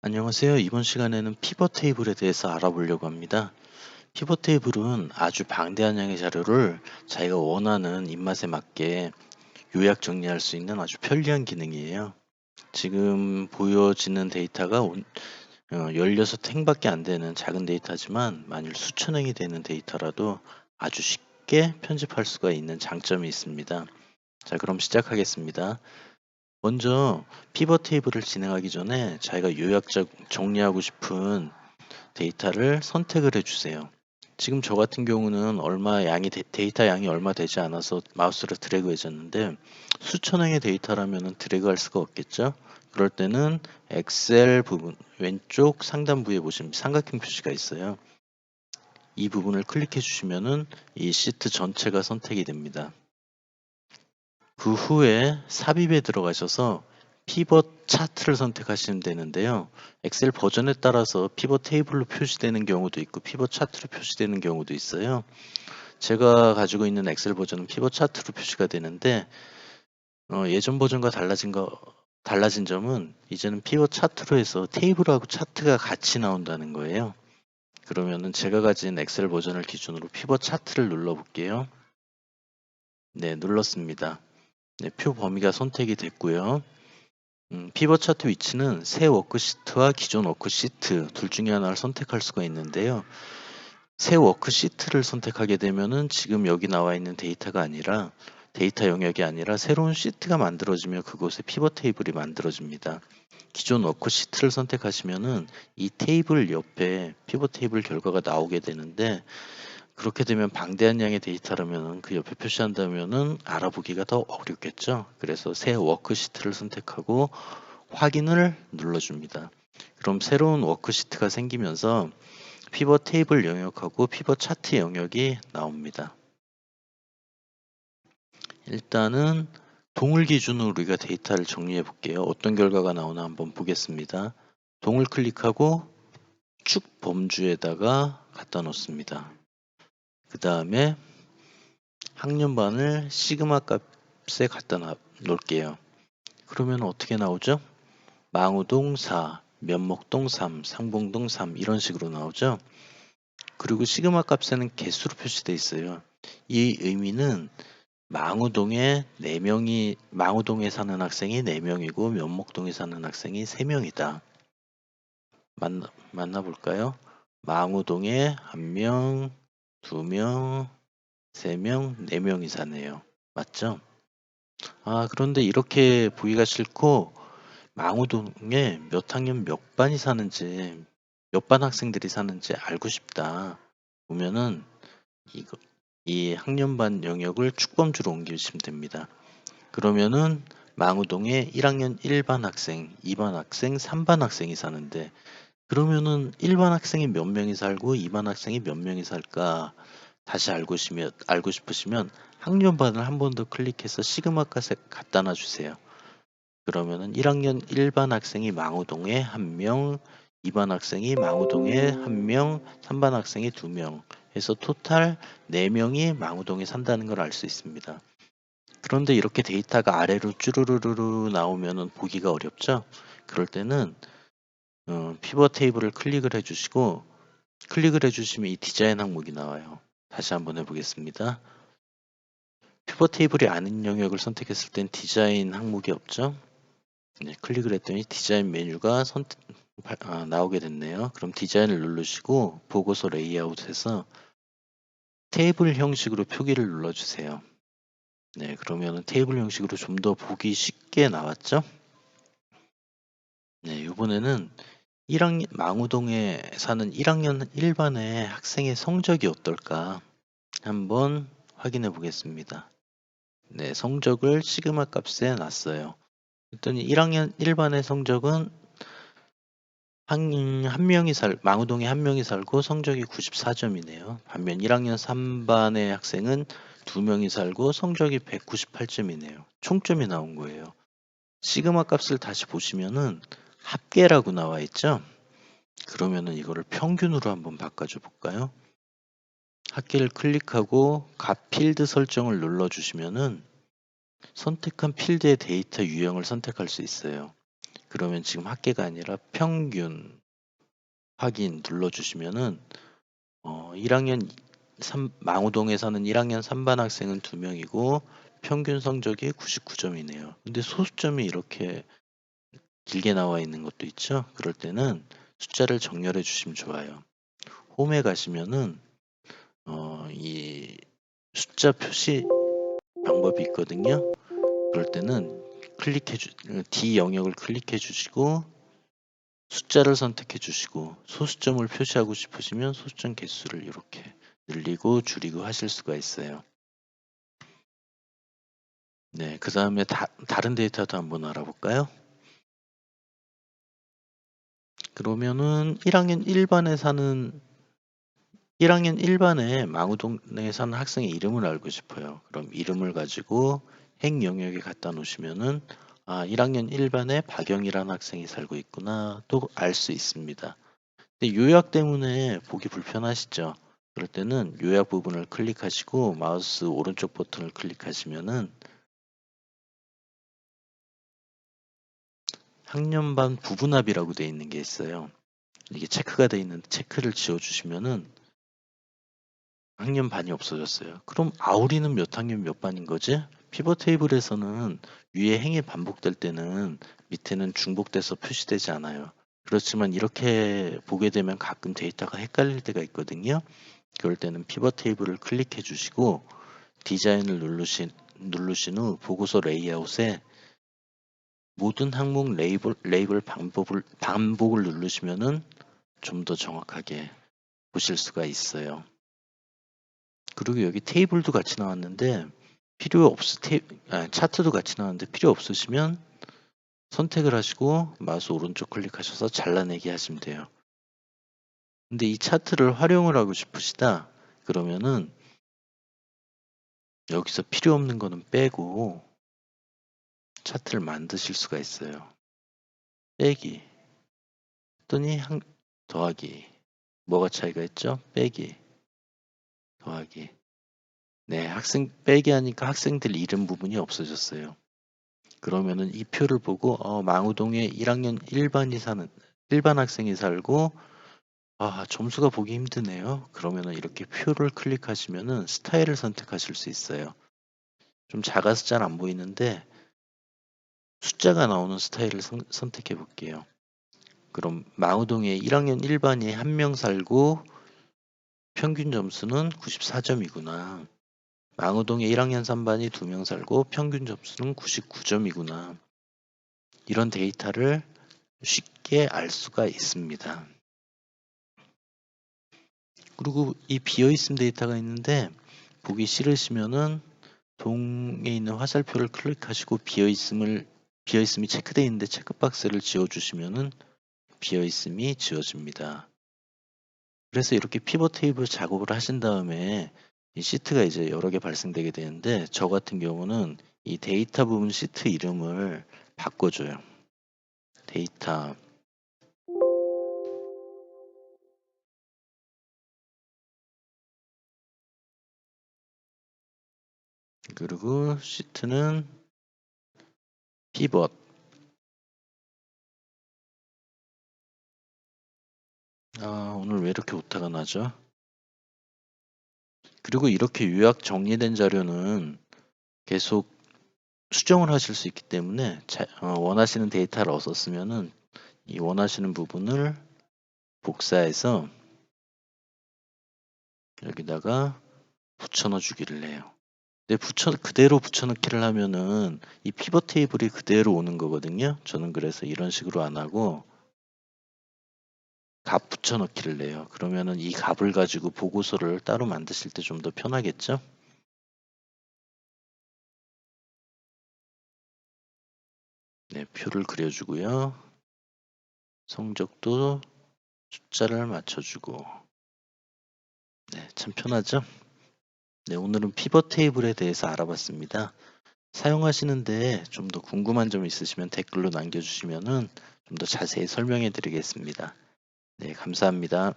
안녕하세요. 이번 시간에는 피벗 테이블에 대해서 알아보려고 합니다. 피벗 테이블은 아주 방대한 양의 자료를 자기가 원하는 입맛에 맞게 요약 정리할 수 있는 아주 편리한 기능이에요. 지금 보여지는 데이터가 16행밖에 안 되는 작은 데이터지만 만일 수천 행이 되는 데이터라도 아주 쉽게 편집할 수가 있는 장점이 있습니다. 자, 그럼 시작하겠습니다. 먼저 피벗 테이블을 진행하기 전에 자기가 요약적 정리하고 싶은 데이터를 선택을 해주세요. 지금 저 같은 경우는 데이터 양이 얼마 되지 않아서 마우스를 드래그 해줬는데 수천 행의 데이터라면 드래그 할 수가 없겠죠. 그럴 때는 엑셀 부분 왼쪽 상단부에 보시면 삼각형 표시가 있어요. 이 부분을 클릭해 주시면은 이 시트 전체가 선택이 됩니다. 그 후에 삽입에 들어가셔서 피벗 차트를 선택하시면 되는데요. 엑셀 버전에 따라서 피벗 테이블로 표시되는 경우도 있고 피벗 차트로 표시되는 경우도 있어요. 제가 가지고 있는 엑셀 버전은 피벗 차트로 표시가 되는데 예전 버전과 달라진 점은 이제는 피벗 차트로 해서 테이블하고 차트가 같이 나온다는 거예요. 그러면은 제가 가진 엑셀 버전을 기준으로 피벗 차트를 눌러볼게요. 네, 눌렀습니다. 네, 표 범위가 선택이 됐고요. 피벗 차트 위치는 새 워크시트와 기존 워크시트 둘 중에 하나를 선택할 수가 있는데요. 새 워크시트를 선택하게 되면은 지금 여기 나와 있는 데이터 영역이 아니라 새로운 시트가 만들어지며 그곳에 피벗 테이블이 만들어집니다. 기존 워크시트를 선택하시면은 이 테이블 옆에 피벗 테이블 결과가 나오게 되는데 그렇게 되면 방대한 양의 데이터라면 그 옆에 표시한다면은 알아보기가 더 어렵겠죠. 그래서 새 워크시트를 선택하고 확인을 눌러줍니다. 그럼 새로운 워크시트가 생기면서 피벗 테이블 영역하고 피벗 차트 영역이 나옵니다. 일단은 동을 기준으로 우리가 데이터를 정리해 볼게요. 어떤 결과가 나오나 한번 보겠습니다. 동을 클릭하고 축 범주에다가 갖다 놓습니다. 그 다음에 학년반을 시그마 값에 갖다 놓을게요. 그러면 어떻게 나오죠? 망우동 4, 면목동 3, 상봉동 3 이런 식으로 나오죠. 그리고 시그마 값에는 개수로 표시되어 있어요. 이 의미는 망우동에 사는 학생이 4명이고 면목동에 사는 학생이 3명이다. 맞나 볼까요? 망우동에 1명, 2명, 3명, 4명이 사네요. 맞죠? 그런데 이렇게 보기가 싫고 망우동에 몇 학년 몇 반이 사는지 몇 반 학생들이 사는지 알고 싶다. 보면은 이 학년반 영역을 축범주로 옮기시면 됩니다. 그러면은 망우동에 1학년 1반 학생, 2반 학생, 3반 학생이 사는데 그러면은 1반 학생이 몇 명이 살고 2반 학생이 몇 명이 살까 다시 알고 싶으시면 학년반을 한 번 더 클릭해서 시그마 값에 갖다 놔주세요. 그러면은 1학년 1반 학생이 망우동에 1명, 2반 학생이 망우동에 1명, 3반 학생이 2명 해서 토탈 4명이 망우동에 산다는 걸 알 수 있습니다. 그런데 이렇게 데이터가 아래로 쭈루루루 나오면은 보기가 어렵죠? 그럴 때는 피벗 테이블을 클릭을 해주시고 클릭을 해주시면 이 디자인 항목이 나와요. 다시 한번 해보겠습니다. 피벗 테이블이 아닌 영역을 선택했을 땐 디자인 항목이 없죠? 네, 클릭을 했더니 디자인 메뉴가 나오게 됐네요. 그럼 디자인을 누르시고 보고서 레이아웃에서 테이블 형식으로 표기를 눌러주세요. 네, 그러면 테이블 형식으로 좀 더 보기 쉽게 나왔죠? 네, 이번에는 망우동에 사는 1학년 1반의 학생의 성적이 어떨까 한번 확인해 보겠습니다. 네, 성적을 시그마 값에 놨어요. 그랬더니 1학년 1반의 성적은 망우동에 한 명이 살고 성적이 94점이네요. 반면 1학년 3반의 학생은 2명이 살고 성적이 198점이네요. 총점이 나온 거예요. 시그마 값을 다시 보시면은 합계라고 나와 있죠? 그러면은 이거를 평균으로 한번 바꿔줘 볼까요? 합계를 클릭하고 값 필드 설정을 눌러주시면은 선택한 필드의 데이터 유형을 선택할 수 있어요. 그러면 지금 합계가 아니라 평균 확인 눌러주시면은 1학년 망우동에 사는 1학년 3반 학생은 2명이고 평균 성적이 99점이네요. 근데 소수점이 이렇게 길게 나와 있는 것도 있죠. 그럴 때는 숫자를 정렬해 주시면 좋아요. 홈에 가시면은 이 숫자 표시 방법이 있거든요. 그럴 때는 D 영역을 클릭해 주시고 숫자를 선택해 주시고 소수점을 표시하고 싶으시면 소수점 개수를 이렇게 늘리고 줄이고 하실 수가 있어요. 네, 그 다음에 다른 데이터도 한번 알아볼까요? 그러면은 1학년 1반에 망우동에 사는 학생의 이름을 알고 싶어요. 그럼 이름을 가지고 행 영역에 갖다 놓으시면은 1학년 1반에 박영이라는 학생이 살고 있구나 또 알 수 있습니다. 근데 요약 때문에 보기 불편하시죠? 그럴 때는 요약 부분을 클릭하시고 마우스 오른쪽 버튼을 클릭하시면은 학년반 부분합이라고 되어 있는 게 있어요. 이게 체크가 되어 있는 체크를 지워주시면은 학년 반이 없어졌어요. 그럼 아우리는 몇 학년 몇 반인 거지? 피벗 테이블에서는 위에 행이 반복될 때는 밑에는 중복돼서 표시되지 않아요. 그렇지만 이렇게 보게 되면 가끔 데이터가 헷갈릴 때가 있거든요. 그럴 때는 피벗 테이블을 클릭해 주시고 디자인을 누르신 후 보고서 레이아웃에 모든 항목 레이블 반복을 누르시면은 좀 더 정확하게 보실 수가 있어요. 그리고 여기 테이블도 같이 나왔는데 차트도 같이 나왔는데 필요 없으시면 선택을 하시고 마우스 오른쪽 클릭하셔서 잘라내기 하시면 돼요. 근데 이 차트를 활용을 하고 싶으시다 그러면은 여기서 필요 없는 거는 빼고 차트를 만드실 수가 있어요. 빼기 했더니 더하기 뭐가 차이가 있죠? 빼기 더하기 네, 빼기 하니까 학생들 이름 부분이 없어졌어요. 그러면은 이 표를 보고 망우동에 1학년 1반 학생이 살고 점수가 보기 힘드네요. 그러면은 이렇게 표를 클릭하시면은 스타일을 선택하실 수 있어요. 좀 작아서 잘 안 보이는데 숫자가 나오는 스타일을 선택해 볼게요. 그럼 망우동에 1학년 1반이 1명 살고 평균 점수는 94점이구나. 망우동에 1학년 3반이 2명 살고 평균 점수는 99점이구나. 이런 데이터를 쉽게 알 수가 있습니다. 그리고 이 비어있음 데이터가 있는데 보기 싫으시면은 동에 있는 화살표를 클릭하시고 비어있음이 체크되어 있는데 체크박스를 지워주시면은 비어있음이 지워집니다. 그래서 이렇게 피벗 테이블 작업을 하신 다음에 이 시트가 이제 여러 개 발생되게 되는데 저 같은 경우는 이 데이터 부분 시트 이름을 바꿔줘요. 데이터 그리고 시트는 피벗 오늘 왜 이렇게 오타가 나죠? 그리고 이렇게 요약 정리된 자료는 계속 수정을 하실 수 있기 때문에 원하시는 데이터를 얻었으면은 이 원하시는 부분을 복사해서 여기다가 붙여넣어 주기를 해요. 근데 그대로 붙여넣기를 하면은 이 피벗 테이블이 그대로 오는 거거든요. 저는 그래서 이런 식으로 안 하고 값 붙여넣기를 해요. 그러면은 이 값을 가지고 보고서를 따로 만드실 때 좀 더 편하겠죠? 네, 표를 그려주고요. 성적도 숫자를 맞춰주고 네, 참 편하죠? 네, 오늘은 피벗 테이블에 대해서 알아봤습니다. 사용하시는데 좀 더 궁금한 점 있으시면 댓글로 남겨주시면은 좀 더 자세히 설명해 드리겠습니다. 네, 감사합니다.